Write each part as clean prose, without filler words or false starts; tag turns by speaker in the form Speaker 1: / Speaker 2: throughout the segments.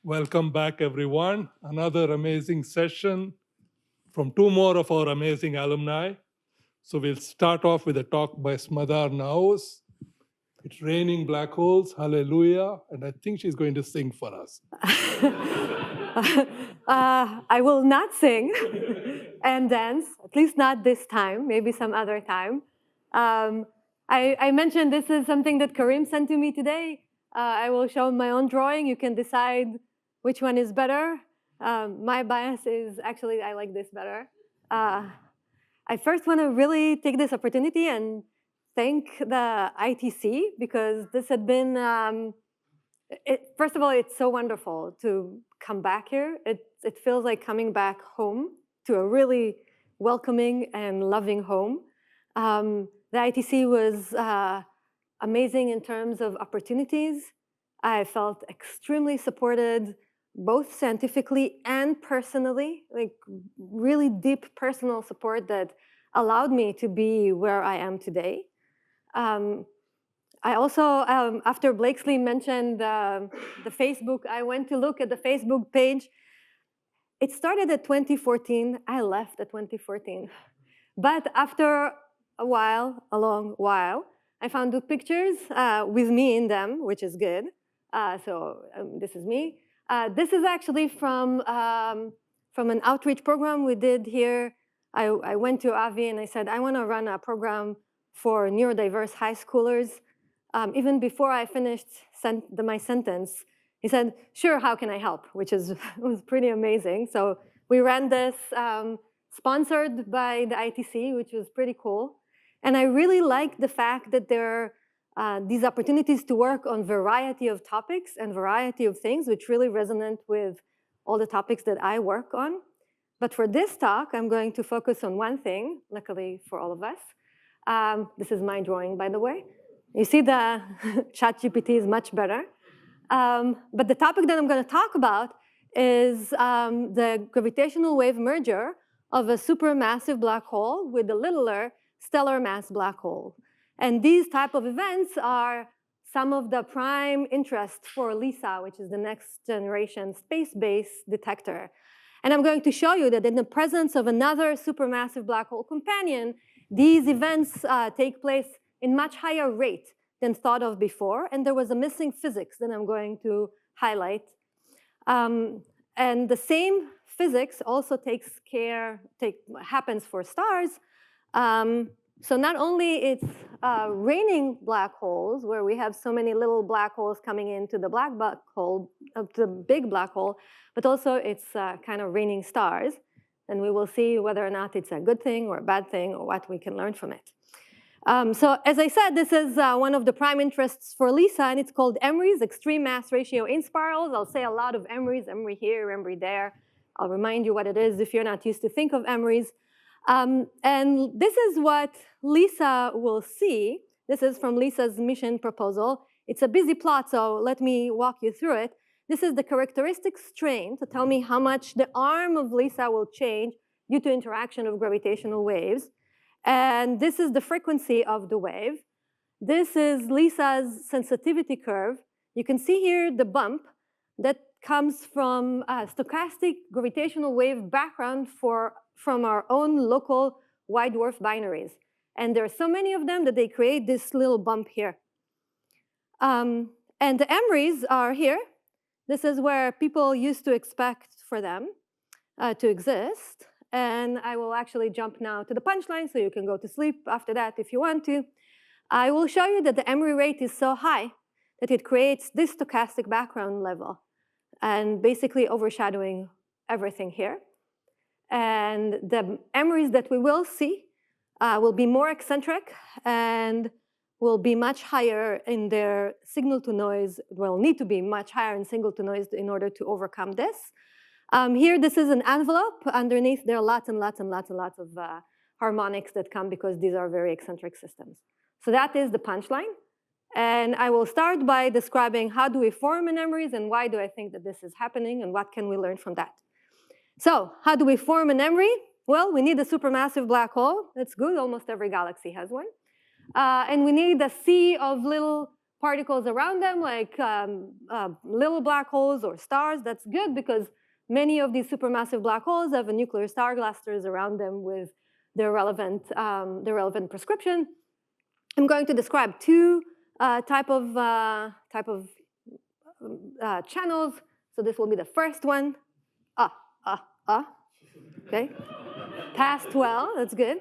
Speaker 1: Welcome back, everyone. Another amazing session from two more of our amazing alumni. So we'll start off with a talk by Smadar Naoz. It's raining black holes, hallelujah, and I think she's going to sing for us.
Speaker 2: I will not sing and dance, at least not this time, maybe some other time. I mentioned this is something that Karim sent to me today. I will show my own drawing. You can decide which one is better. My bias is actually I like this better. I first want to really take this opportunity and thank the ITC because this had been, first of all, it's so wonderful to come back here. It feels like coming back home to a really welcoming and loving home. The ITC was amazing in terms of opportunities. I felt extremely supported, both scientifically and personally, like really deep personal support that allowed me to be where I am today. I also, after Blakesley mentioned the Facebook, I went to look at the Facebook page. It started at 2014. I left at 2014. But after a long while, I found the pictures with me in them, which is good. This is me. This is actually from an outreach program we did here. I went to Avi and I said, I want to run a program for neurodiverse high schoolers. Even before I finished my sentence, he said, sure, how can I help? Which was pretty amazing. So we ran this sponsored by the ITC, which was pretty cool. And I really like the fact that there are these opportunities to work on variety of topics and variety of things, which really resonate with all the topics that I work on. But for this talk, I'm going to focus on one thing, luckily for all of us. This is my drawing, by the way. You see the ChatGPT is much better. But the topic that I'm going to talk about is the gravitational wave merger of a supermassive black hole with a littler stellar mass black hole. And these type of events are some of the prime interest for LISA, which is the next generation space-based detector. And I'm going to show you that in the presence of another supermassive black hole companion, these events take place in much higher rate than thought of before. And there was a missing physics that I'm going to highlight. And the same physics also happens for stars. So not only it's raining black holes, where we have so many little black holes coming into the black hole, the big black hole, but also it's kind of raining stars. And we will see whether or not it's a good thing or a bad thing or what we can learn from it. So as I said, this is one of the prime interests for LISA, and it's called EMRIs, extreme mass ratio in spirals. I'll say a lot of EMRIs, EMRI here, EMRI there. I'll remind you what it is if you're not used to think of EMRIs. And this is what LISA will see. This is from LISA's mission proposal. It's a busy plot, so let me walk you through it. This is the characteristic strain to tell me how much the arm of LISA will change due to interaction of gravitational waves. And this is the frequency of the wave. This is LISA's sensitivity curve. You can see here the bump that comes from a stochastic gravitational wave background from our own local wide dwarf binaries. And there are so many of them that they create this little bump here. And the EMRIs are here. This is where people used to expect for them to exist. And I will actually jump now to the punchline, so you can go to sleep after that if you want to. I will show you that the EMRI rate is so high that it creates this stochastic background level and basically overshadowing everything here. And the EMRIs that we will see will be more eccentric and will be much higher in their signal to noise, will need to be much higher in signal to noise in order to overcome this. Here, this is an envelope. Underneath, there are lots and lots and lots and lots of harmonics that come because these are very eccentric systems. So that is the punchline. And I will start by describing how do we form an EMRIs and why do I think that this is happening and what can we learn from that. So how do we form an EMRI? Well, we need a supermassive black hole. That's good. Almost every galaxy has one. And we need a sea of little particles around them, like little black holes or stars. That's good because many of these supermassive black holes have a nuclear star clusters around them with their relevant prescription. I'm going to describe two type of channels. So this will be the first one. Okay, passed well. That's good.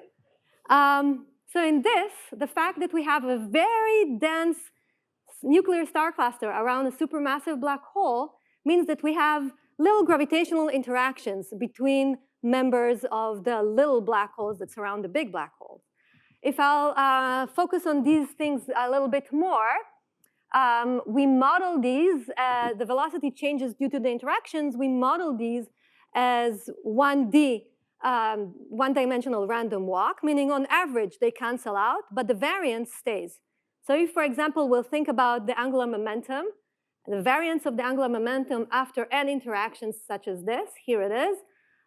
Speaker 2: So in this, the fact that we have a very dense nuclear star cluster around a supermassive black hole means that we have little gravitational interactions between members of the little black holes that surround the big black holes. If I'll focus on these things a little bit more, we model these, the velocity changes due to the interactions, we model these as 1D, one-dimensional random walk, meaning on average they cancel out, but the variance stays. So if, for example, we'll think about the angular momentum, the variance of the angular momentum after n interactions such as this, here it is,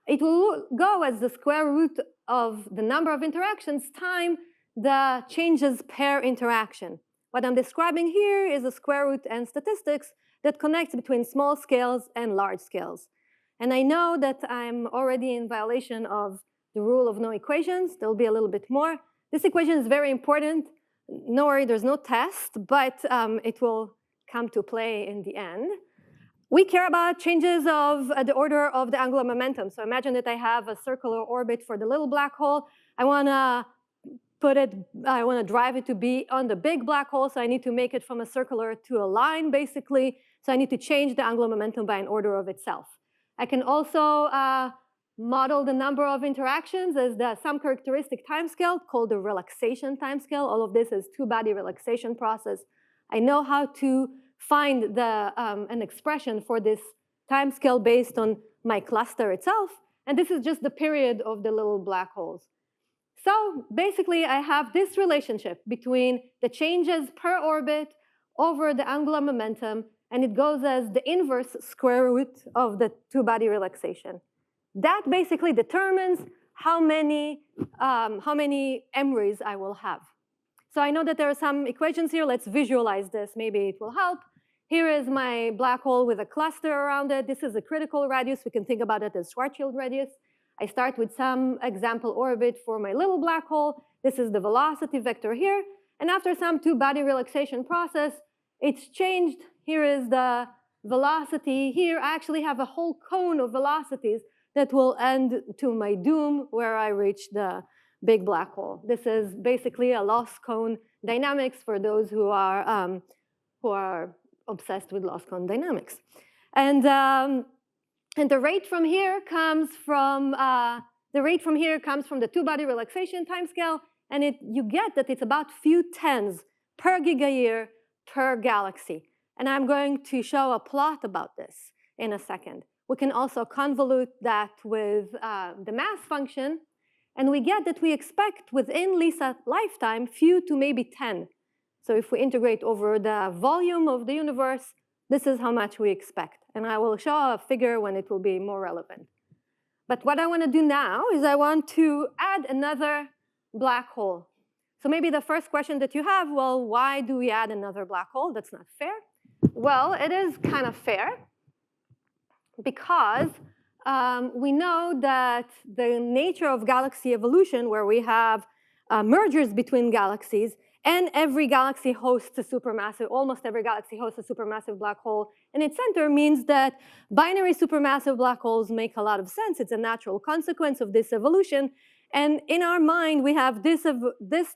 Speaker 2: it will go as the square root of the number of interactions time the changes per interaction. What I'm describing here is a square root n statistics that connects between small scales and large scales. And I know that I'm already in violation of the rule of no equations. There'll be a little bit more. This equation is very important. No worry, there's no test, but it will come to play in the end. We care about changes of the order of the angular momentum. So imagine that I have a circular orbit for the little black hole. I want to drive it to be on the big black hole, so I need to make it from a circular to a line, basically. So I need to change the angular momentum by an order of itself. I can also model the number of interactions as some characteristic timescale called the relaxation timescale. All of this is two-body relaxation process. I know how to find an expression for this timescale based on my cluster itself. And this is just the period of the little black holes. So basically, I have this relationship between the changes per orbit over the angular momentum, and it goes as the inverse square root of the two-body relaxation. That basically determines how many MRIs I will have. So I know that there are some equations here. Let's visualize this. Maybe it will help. Here is my black hole with a cluster around it. This is a critical radius. We can think about it as Schwarzschild radius. I start with some example orbit for my little black hole. This is the velocity vector here. And after some two-body relaxation process, it's changed. Here is the velocity. Here I actually have a whole cone of velocities that will end to my doom where I reach the big black hole. This is basically a lost cone dynamics for those who are obsessed with lost cone dynamics. And the rate from here comes from the two-body relaxation timescale, and you get that it's about few tens per gigayear per galaxy. And I'm going to show a plot about this in a second. We can also convolute that with the mass function, and we get that we expect within LISA lifetime few to maybe 10. So if we integrate over the volume of the universe, this is how much we expect. And I will show a figure when it will be more relevant. But what I want to do now is I want to add another black hole. So maybe the first question that you have, well, why do we add another black hole? That's not fair. Well, it is kind of fair because we know that the nature of galaxy evolution, where we have mergers between galaxies, and every galaxy hosts a supermassive, almost every galaxy hosts a supermassive black hole in its center, means that binary supermassive black holes make a lot of sense. It's a natural consequence of this evolution. And in our mind, we have this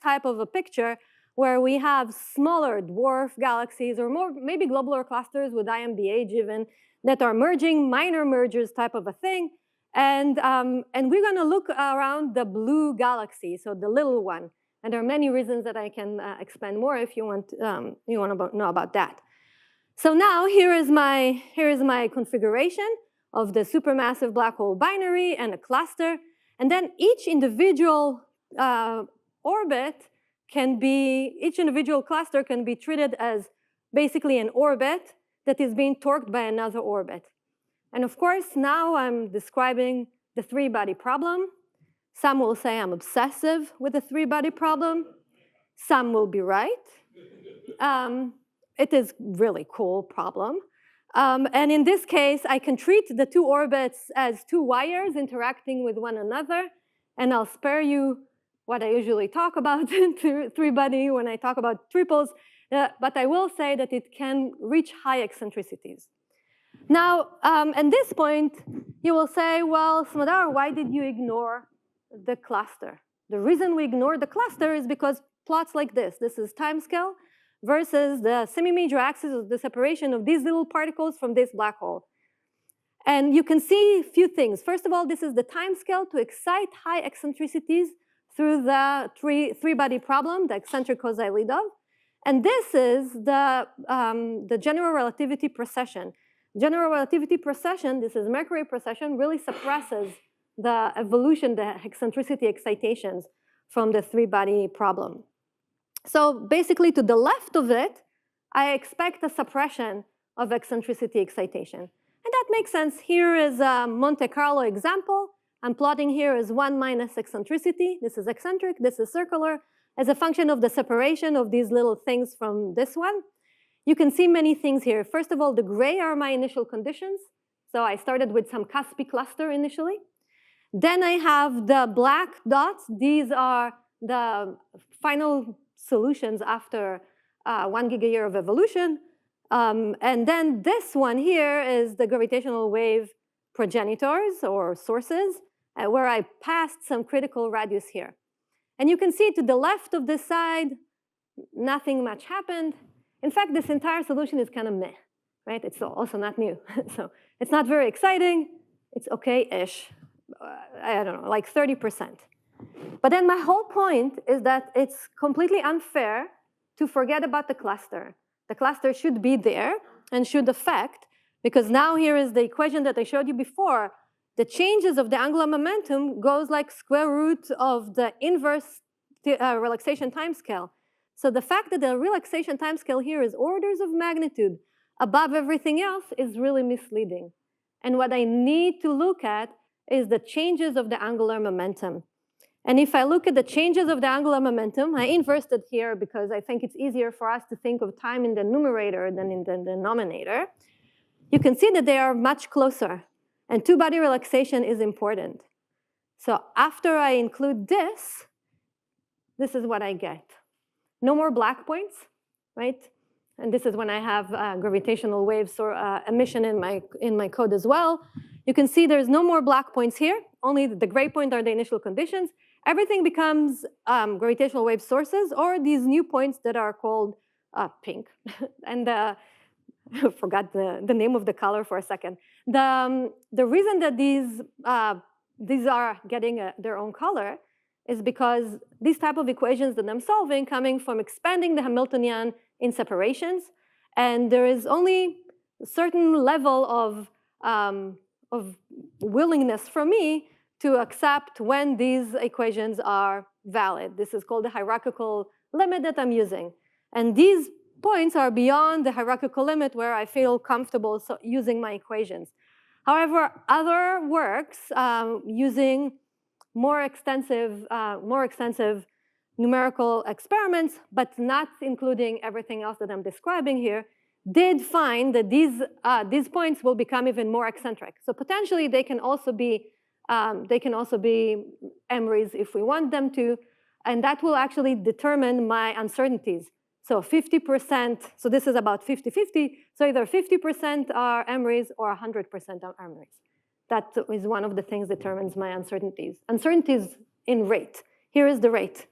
Speaker 2: type of a picture where we have smaller dwarf galaxies or more maybe globular clusters with IMDH even that are merging, minor mergers type of a thing. And we're going to look around the blue galaxy, so the little one. And there are many reasons that I can expand more if you want to know about that. So now here is my configuration of the supermassive black hole binary and a cluster. And then each individual each individual cluster can be treated as basically an orbit that is being torqued by another orbit. And of course, now I'm describing the three-body problem. Some will say I'm obsessive with the three-body problem. Some will be right. it is really cool problem. And in this case, I can treat the two orbits as two wires interacting with one another, and I'll spare you what I usually talk about in three-body when I talk about triples, but I will say that it can reach high eccentricities. Now, at this point, you will say, well, Smadar, why did you ignore the cluster? The reason we ignore the cluster is because plots like this is timescale versus the semi-major axis of the separation of these little particles from this black hole. And you can see a few things. First of all, this is the timescale to excite high eccentricities through the three-body problem, the eccentric Kozai-Lidov. And this is the general relativity precession. General relativity precession, this is Mercury precession, really suppresses the evolution, the eccentricity excitations from the three-body problem. So basically, to the left of it, I expect a suppression of eccentricity excitation. And that makes sense. Here is a Monte Carlo example. I'm plotting here as 1 minus eccentricity. This is eccentric, this is circular, as a function of the separation of these little things from this one. You can see many things here. First of all, the gray are my initial conditions. So I started with some Caspi cluster initially. Then I have the black dots. These are the final solutions after 1 gigayear of evolution. And then this one here is the gravitational wave progenitors or sources, where I passed some critical radius here. And you can see to the left of this side, nothing much happened. In fact, this entire solution is kind of meh, right? It's also not new. So it's not very exciting. It's okay-ish. I don't know, like 30%. But then my whole point is that it's completely unfair to forget about the cluster. The cluster should be there and should affect, because now here is the equation that I showed you before. The changes of the angular momentum goes like square root of the inverse relaxation timescale. So the fact that the relaxation timescale here is orders of magnitude above everything else is really misleading. And what I need to look at is the changes of the angular momentum. And if I look at the changes of the angular momentum, I inversed it here because I think it's easier for us to think of time in the numerator than in the denominator. You can see that they are much closer. And two-body relaxation is important. So after I include this, this is what I get. No more black points, right? And this is when I have gravitational waves or emission in my code as well. You can see there's no more black points here. Only the gray point are the initial conditions. Everything becomes gravitational wave sources or these new points that are called pink. And I forgot the name of the color for a second. The reason that these are getting their own color is because these type of equations that I'm solving coming from expanding the Hamiltonian in separations. And there is only a certain level of willingness for me to accept when these equations are valid. This is called the hierarchical limit that I'm using. And these points are beyond the hierarchical limit where I feel comfortable using my equations. However, other works using more extensive numerical experiments, but not including everything else that I'm describing here, did find that these points will become even more eccentric. So potentially they can also be emeries if we want them to, and that will actually determine my uncertainties. So 50%, so this is about 50-50, so either 50% are emeries or 100% are emeries. That is one of the things that determines my uncertainties. Uncertainties in rate. Here is the rate.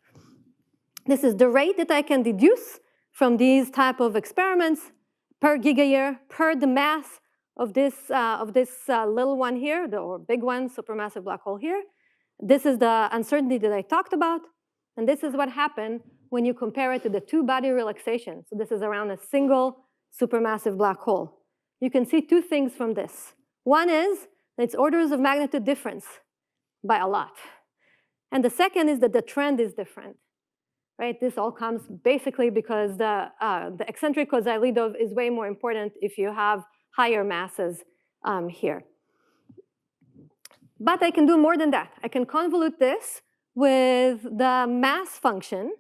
Speaker 2: This is the rate that I can deduce from these type of experiments per gigayear, per the mass of this little one here, or big one, supermassive black hole here. This is the uncertainty that I talked about. And this is what happened when you compare it to the two-body relaxation. So this is around a single supermassive black hole. You can see two things from this. One is that it's orders of magnitude difference by a lot. And the second is that the trend is different. Right? This all comes basically because the eccentric Kozai-Lidov is way more important if you have higher masses here. But I can do more than that. I can convolute this with the mass function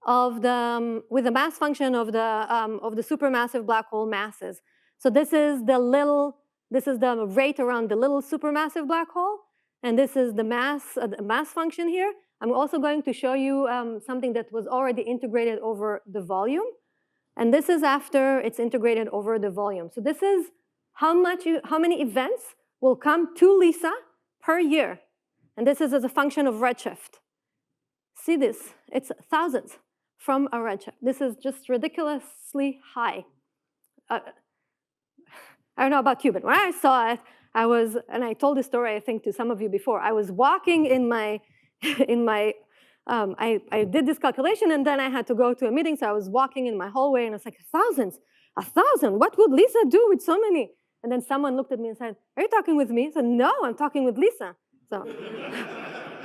Speaker 2: with the mass function of the supermassive black hole masses. So this is the rate around the little supermassive black hole, and this is the mass function here. I'm also going to show you something that was already integrated over the volume, and this is after it's integrated over the volume. So this is how many events will come to LISA per year, and this is as a function of redshift. See this? It's thousands from a redshift. This is just ridiculously high. I don't know about you, but when I saw it, and I told this story, I think, to some of you before. I was walking in my, I did this calculation, and then I had to go to a meeting, so I was walking in my hallway, and I was like, 1,000? What would Lisa do with so many? And then someone looked at me and said, are you talking with me? I said, no, I'm talking with Lisa. So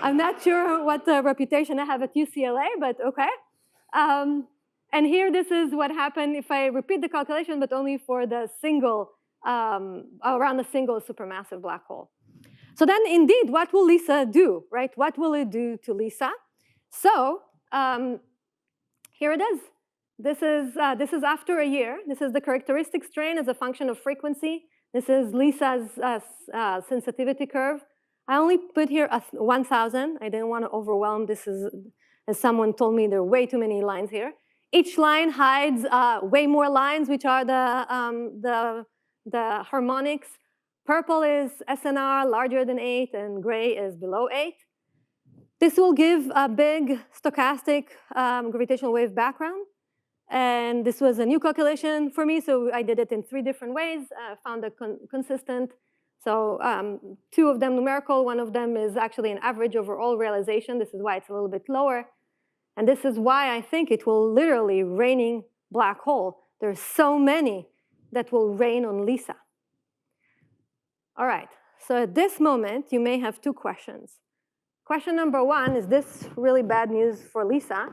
Speaker 2: I'm not sure what reputation I have at UCLA, but okay. And here, this is what happened if I repeat the calculation, but only for the single, around a single supermassive black hole. So then, indeed, what will LISA do, right? What will it do to LISA? So here it is. This is after a year. This is the characteristic strain as a function of frequency. This is LISA's sensitivity curve. I only put here 1,000. I didn't want to overwhelm. This is, as someone told me, there are way too many lines here. Each line hides way more lines, which are the harmonics. Purple is SNR larger than 8, and gray is below 8. This will give a big stochastic gravitational wave background. And this was a new calculation for me, so I did it in 3 different ways. Found a consistent. So 2 of them numerical. 1 of them is actually an average over all realization. This is why it's a little bit lower. And this is why I think it will literally raining black hole. There's so many that will rain on LISA. All right, so at this moment, you may have 2 questions. Question number 1, is this really bad news for LISA?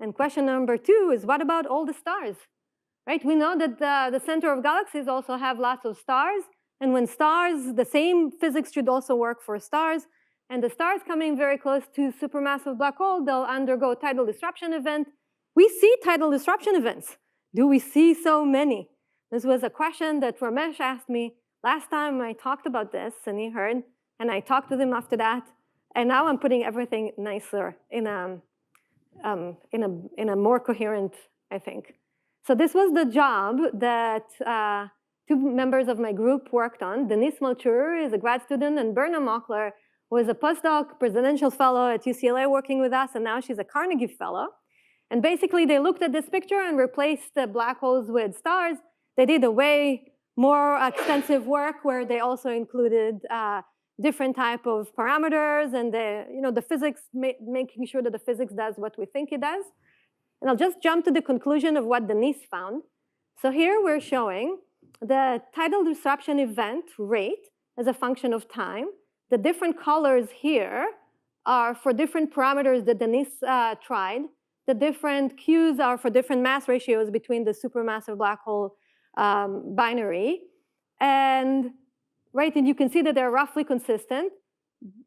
Speaker 2: And question number 2 is, what about all the stars? Right, we know that the center of galaxies also have lots of stars. And when stars, the same physics should also work for stars. And the stars coming very close to supermassive black hole, they'll undergo tidal disruption event. We see tidal disruption events. Do we see so many? This was a question that Ramesh asked me last time I talked about this, and he heard, and I talked with him after that. And now I'm putting everything nicer in a more coherent, I think. So this was the job that 2 members of my group worked on. Denise Melchur is a grad student, and Berna Mockler was a postdoc presidential fellow at UCLA working with us, and now she's a Carnegie fellow. And basically, they looked at this picture and replaced the black holes with stars. They did a way more extensive work where they also included different type of parameters and the physics, making sure that the physics does what we think it does. And I'll just jump to the conclusion of what Denise found. So here we're showing the tidal disruption event rate as a function of time. The different colors here are for different parameters that Denise tried. The different Qs are for different mass ratios between the supermassive black hole binary. And you can see that they're roughly consistent.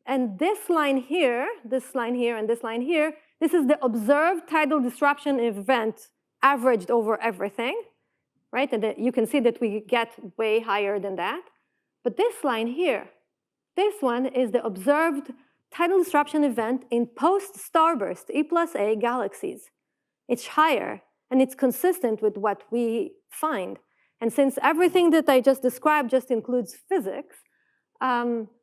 Speaker 2: And this line here, and this line here, this is the observed tidal disruption event averaged over everything, right? And you can see that we get way higher than that. But this line here, this one is the observed tidal disruption event in post-starburst E+A galaxies. It's higher, and it's consistent with what we find. And since everything that I just described just includes physics,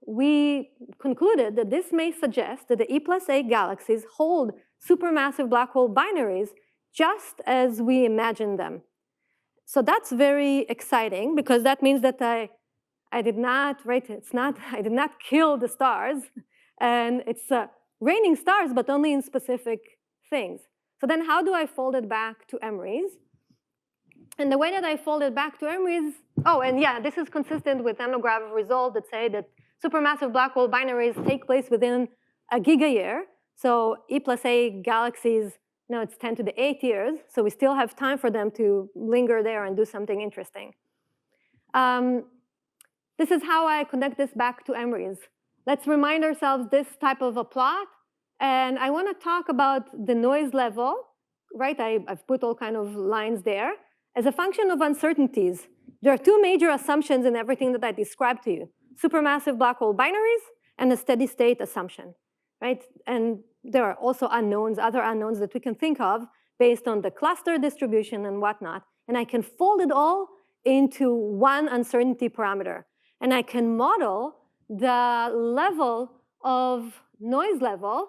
Speaker 2: we concluded that this may suggest that the E+A galaxies hold supermassive black hole binaries just as we imagine them. So that's very exciting, because that means that I did not kill the stars, and it's raining stars, but only in specific things. So then how do I fold it back to MREs? And the way that I fold it back to MREs, and yeah, this is consistent with nanograv results that say that supermassive black hole binaries take place within a gigayear. So E+A galaxies, it's 10 to the 8 years, so we still have time for them to linger there and do something interesting. This is how I connect this back to MREs. Let's remind ourselves this type of a plot. And I want to talk about the noise level right? I've put all kind of lines there. As a function of uncertainties, there are two major assumptions in everything that I described to you: supermassive black hole binaries and a steady state assumption, right? And there are also unknowns, other unknowns that we can think of based on the cluster distribution and whatnot. And I can fold it all into one uncertainty parameter. And I can model the level of noise level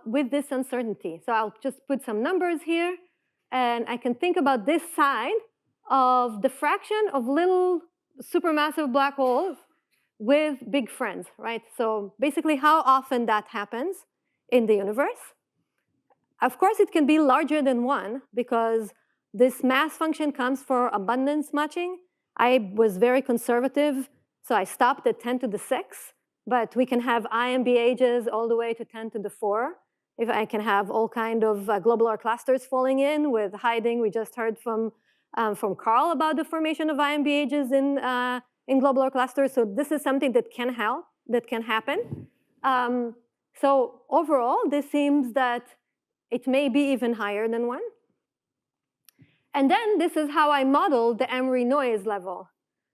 Speaker 2: with this uncertainty. So I'll just put some numbers here. And I can think about this side of the fraction of little supermassive black holes with big friends, right? So basically how often that happens in the universe. Of course, it can be larger than 1 because this mass function comes for abundance matching. I was very conservative, so I stopped at 10 to the 6, but we can have IMBHs all the way to 10 to the 4. If I can have all kind of globular clusters falling in with hiding. We just heard from Carl about the formation of IMBHs in globular clusters. So this is something that can help, that can happen. So overall, this seems that it may be even higher than 1. And then this is how I model the Emery noise level,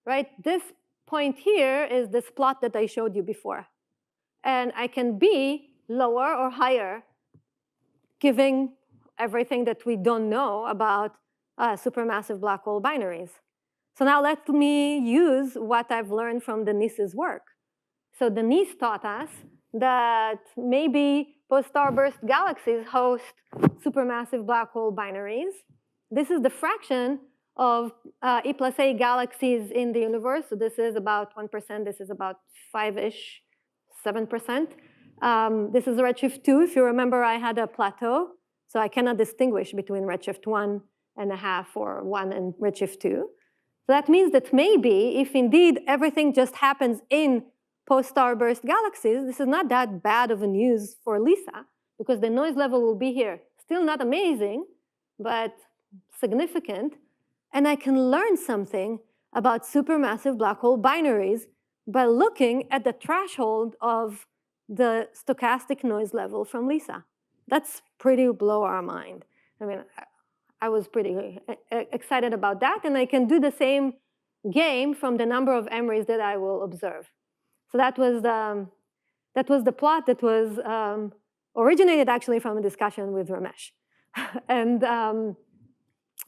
Speaker 2: right? This point here is this plot that I showed you before. And I can be lower or higher, giving everything that we don't know about supermassive black hole binaries. So now let me use what I've learned from Denise's work. So Denise taught us that maybe post-starburst galaxies host supermassive black hole binaries. This is the fraction of E plus A galaxies in the universe. So this is about 1%. This is about 5-ish, 7%. This is redshift 2. If you remember, I had a plateau. So I cannot distinguish between redshift 1.5 or 1 and redshift 2. So that means that maybe if indeed everything just happens in post-starburst galaxies, this is not that bad of a news for LISA, because the noise level will be here. Still not amazing, but significant. And I can learn something about supermassive black hole binaries by looking at the threshold of the stochastic noise level from LISA. That's pretty blow our mind. I mean, I was pretty excited about that, and I can do the same game from the number of Emrys that I will observe. So that was the plot that was originated actually from a discussion with Ramesh. And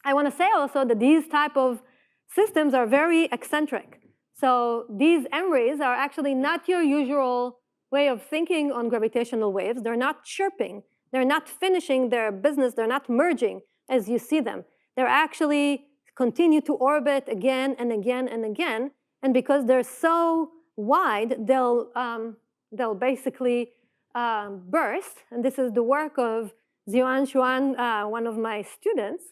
Speaker 2: I want to say also that these type of systems are very eccentric. So these Emrys are actually not your usual way of thinking on gravitational waves. They're not chirping. They're not finishing their business. They're not merging as you see them. They're actually continue to orbit again and again and again. And because they're so wide, they'll basically burst. And this is the work of Ziyuan Xuan, one of my students.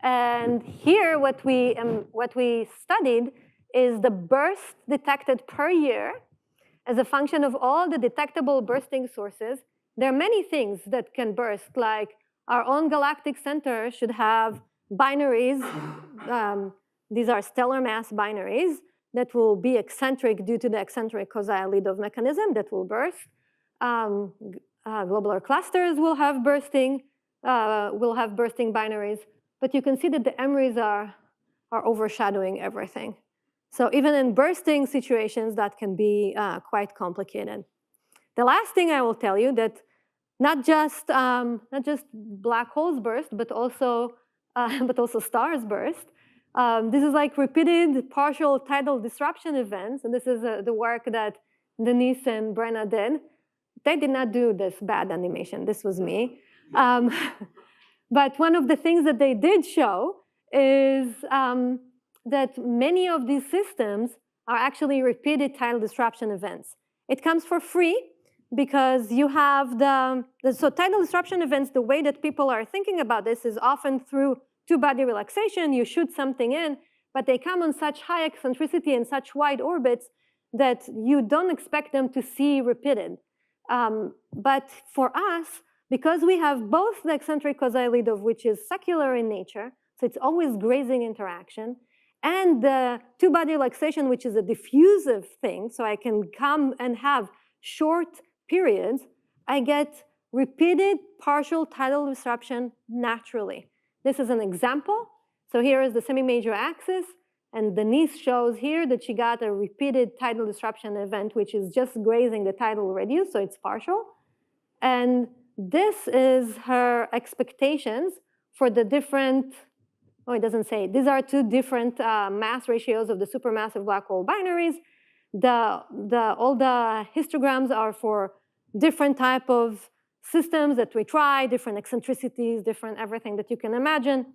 Speaker 2: And here, what we studied is the burst detected per year as a function of all the detectable bursting sources. There are many things that can burst, like our own galactic center should have binaries. These are stellar mass binaries that will be eccentric due to the eccentric Kozai-Lidov mechanism that will burst. Globular clusters will have bursting binaries. But you can see that the Emrys are overshadowing everything. So even in bursting situations, that can be quite complicated. The last thing I will tell you that not just black holes burst, but also stars burst. This is like repeated partial tidal disruption events, and this is the work that Denise and Brenna did. They did not do this bad animation. This was me. But one of the things that they did show is that many of these systems are actually repeated tidal disruption events. It comes for free because you have so tidal disruption events, the way that people are thinking about this is often through two-body relaxation. You shoot something in, but they come on such high eccentricity and such wide orbits that you don't expect them to see repeated. But for us, because we have both the eccentric Kozai-Lidov, which is secular in nature, so it's always grazing interaction, and the two-body relaxation, which is a diffusive thing, so I can come and have short periods, I get repeated partial tidal disruption naturally. This is an example. So here is the semi-major axis, and Denise shows here that she got a repeated tidal disruption event, which is just grazing the tidal radius, so it's partial. And this is her expectations for the different, oh, it doesn't say. These are two different mass ratios of the supermassive black hole binaries. All the histograms are for different type of systems that we try, different eccentricities, different everything that you can imagine.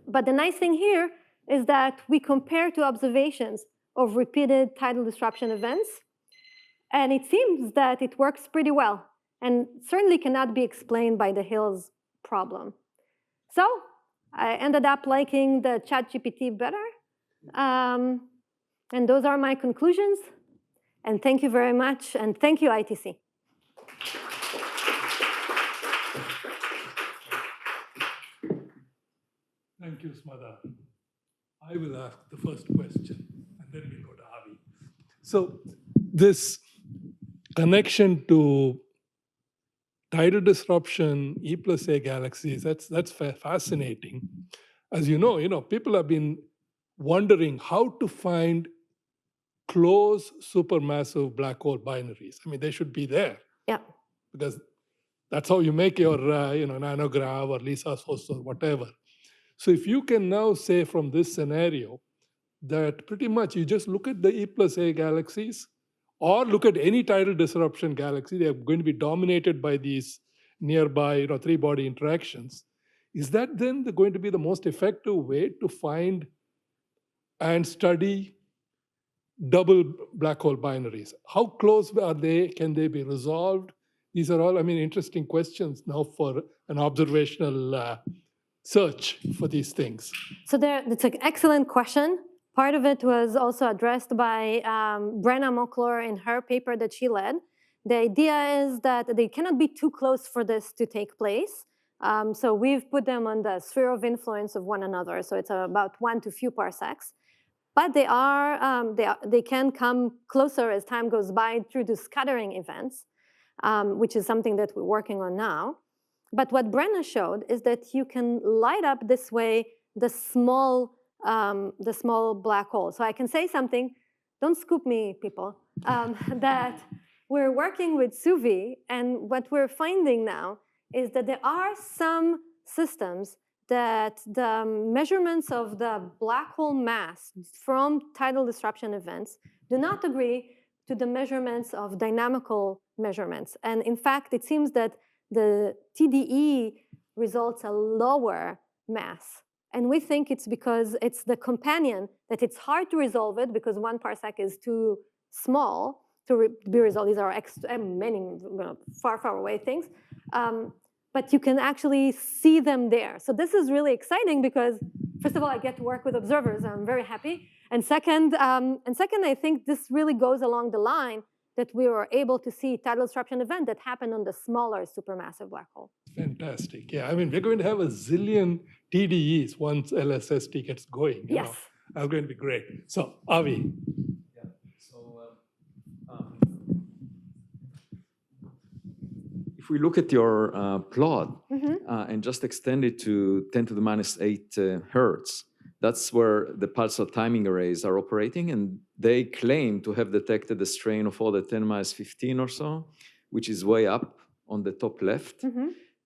Speaker 2: But the nice thing here is that we compare two observations of repeated tidal disruption events, and it seems that it works pretty well, and certainly cannot be explained by the Hills problem. So I ended up liking the ChatGPT better, and those are my conclusions. And thank you very much, and thank you, ITC.
Speaker 1: Thank you, Smadar. I will ask the first question, and then we'll go to Avi. So this connection to tidal disruption, E plus A galaxies, that's fascinating. As you know, people have been wondering how to find close supermassive black hole binaries. I mean, they should be there.
Speaker 2: Yeah.
Speaker 1: Because that's how you make your nanograv or Lisa source or whatever. So if you can now say from this scenario that pretty much you just look at the E plus A galaxies or look at any tidal disruption galaxy, they're going to be dominated by these nearby three-body interactions. Is that then going to be the most effective way to find and study double black hole binaries? How close are they? Can they be resolved? These are all, interesting questions now for an observational search for these things.
Speaker 2: So it's an excellent question. Part of it was also addressed by Brenna Moklor in her paper that she led. The idea is that they cannot be too close for this to take place. So we've put them on the sphere of influence of one another. So it's about 1 to few parsecs. But they can come closer as time goes by through the scattering events, which is something that we're working on now. But what Brenna showed is that you can light up this way the small black hole. So I can say something, don't scoop me, people, that we're working with SUVI, and what we're finding now is that there are some systems that the measurements of the black hole mass from tidal disruption events do not agree to the measurements of dynamical measurements. And in fact, it seems that the TDE results a lower mass. And we think it's because it's the companion that it's hard to resolve it because 1 parsec is too small to be resolved. These are many far, far away things. But you can actually see them there. So this is really exciting because, first of all, I get to work with observers. I'm very happy. And second, I think this really goes along the line that we were able to see tidal disruption event that happened on the smaller supermassive black hole.
Speaker 1: Fantastic. Yeah, we're going to have a zillion TDEs once LSST gets going.
Speaker 2: Yes.
Speaker 1: That's going to be great. So, Avi.
Speaker 3: Yeah. So if we look at your plot and just extend it to 10 to the minus 8 hertz, that's where the pulsar timing arrays are operating, and they claim to have detected a strain of order 10 minus 15 or so, which is way up on the top left.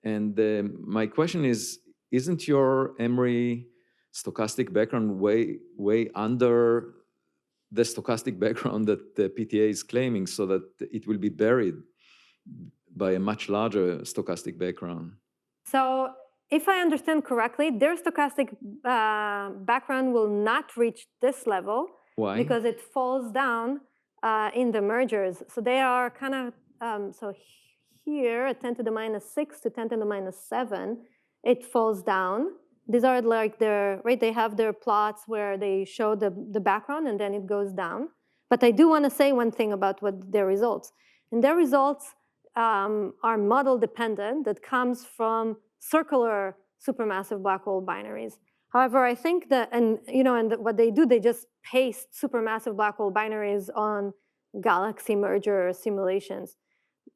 Speaker 3: And my question is, isn't your Emory stochastic background way under the stochastic background that the PTA is claiming, so that it will be buried by a much larger stochastic background?
Speaker 2: So if I understand correctly, their stochastic background will not reach this level.
Speaker 3: Why?
Speaker 2: Because it falls down in the mergers. So they are kind of, so here at 10 to the minus 6 to 10 to the minus 7, it falls down. These are like their, right, they have their plots where they show the background and then it goes down. But I do want to say one thing about what their results. And their results are model dependent that comes from circular supermassive black hole binaries. However, I think that, what they do, they just paste supermassive black hole binaries on galaxy merger simulations.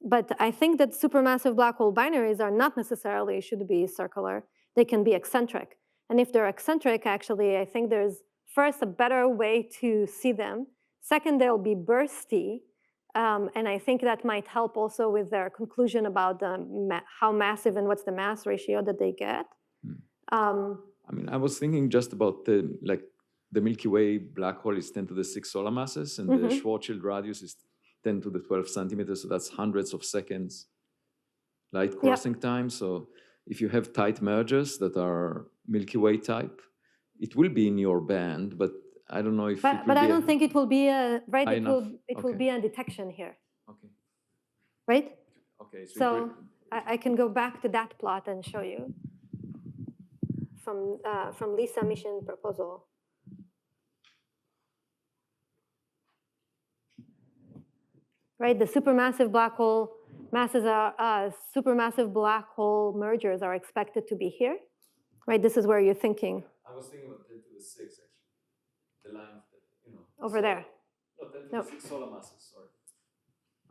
Speaker 2: but I think that supermassive black hole binaries are not necessarily should be circular. They can be eccentric. And if they're eccentric, actually, I think there's first a better way to see them. Second, they'll be bursty. And I think that might help also with their conclusion about how massive and what's the mass ratio that they get.
Speaker 3: I mean, I was thinking just about the Milky Way black hole is 10 to the 6 solar masses, and the Schwarzschild radius is 10 to the 12 centimeters. So that's hundreds of seconds light crossing time. So if you have tight mergers that are Milky Way type, it will be in your band, but I don't know if.
Speaker 2: But I don't think it will be a right. It will be a detection here.
Speaker 3: Okay.
Speaker 2: Right.
Speaker 3: Okay.
Speaker 2: So I can go back to that plot and show you from Lisa mission proposal. Right. The supermassive black hole masses are supermassive black hole mergers are expected to be here. Right. This is where you're thinking.
Speaker 3: I was thinking about 10 to the 6 actually. The line,
Speaker 2: over there.
Speaker 3: No, 10 to the 6 solar masses, sorry.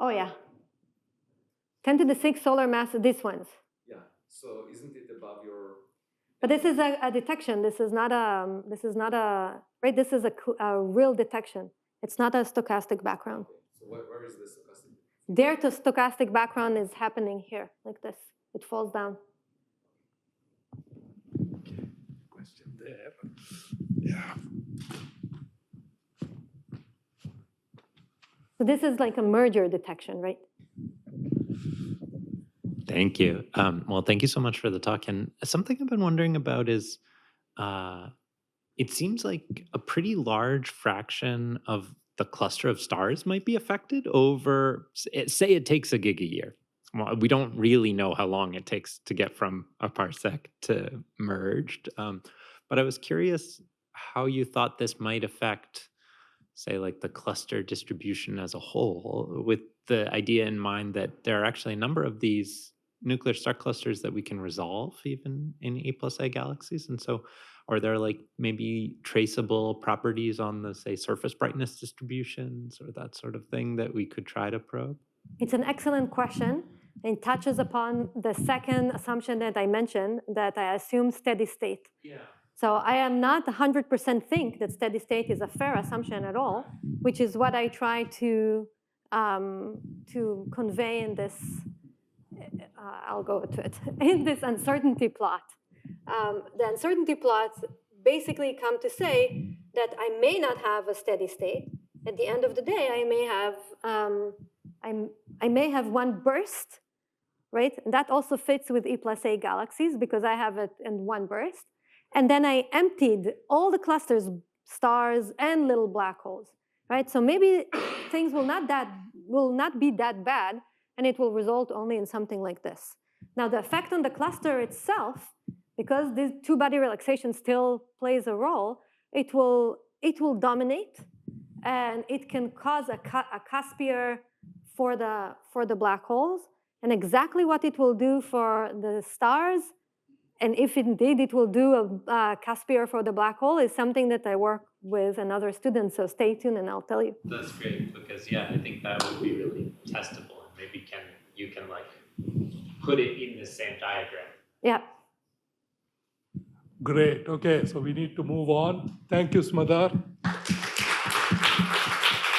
Speaker 2: Oh, yeah. 10 to the 6 solar mass, these ones.
Speaker 3: Yeah, so isn't it above your...
Speaker 2: But this is a detection. This is not a, right, this is a real detection. It's not a stochastic background.
Speaker 3: Okay. So where is the stochastic?
Speaker 2: Their stochastic background is happening here, like this. It falls down.
Speaker 1: Okay, question there. Yeah.
Speaker 2: So this is like a merger detection, right?
Speaker 4: Thank you. Well, thank you so much for the talk. And something I've been wondering about is, it seems like a pretty large fraction of the cluster of stars might be affected over, say it takes a gig a year. Well, we don't really know how long it takes to get from a parsec to merged. But I was curious how you thought this might affect, say, like the cluster distribution as a whole, with the idea in mind that there are actually a number of these nuclear star clusters that we can resolve even in A+A galaxies. And so are there like maybe traceable properties on the, say, surface brightness distributions or that sort of thing that we could try to probe?
Speaker 2: It's an excellent question and touches upon the second assumption that I mentioned, that I assume steady state.
Speaker 4: Yeah.
Speaker 2: So I am not 100% think that steady state is a fair assumption at all, which is what I try to convey in this, I'll go to it, in this uncertainty plot. The uncertainty plots basically come to say that I may not have a steady state. At the end of the day, I may have one burst, right? And that also fits with E+A galaxies because I have it in one burst. And then I emptied all the clusters, stars and little black holes, right? So maybe things will not be that bad, and it will result only in something like this. Now, the effect on the cluster itself, because this two-body relaxation still plays a role, it will dominate, and it can cause a Caspier for the black holes, and exactly what it will do for the stars, and if indeed it will do a Caspier for the black hole, is something that I work with another student. So stay tuned, and I'll tell you.
Speaker 4: That's great, because yeah, I think that would be really testable, and maybe you can like put it in the same diagram.
Speaker 2: Yeah.
Speaker 1: Great. Okay, so we need to move on. Thank you, Smadar.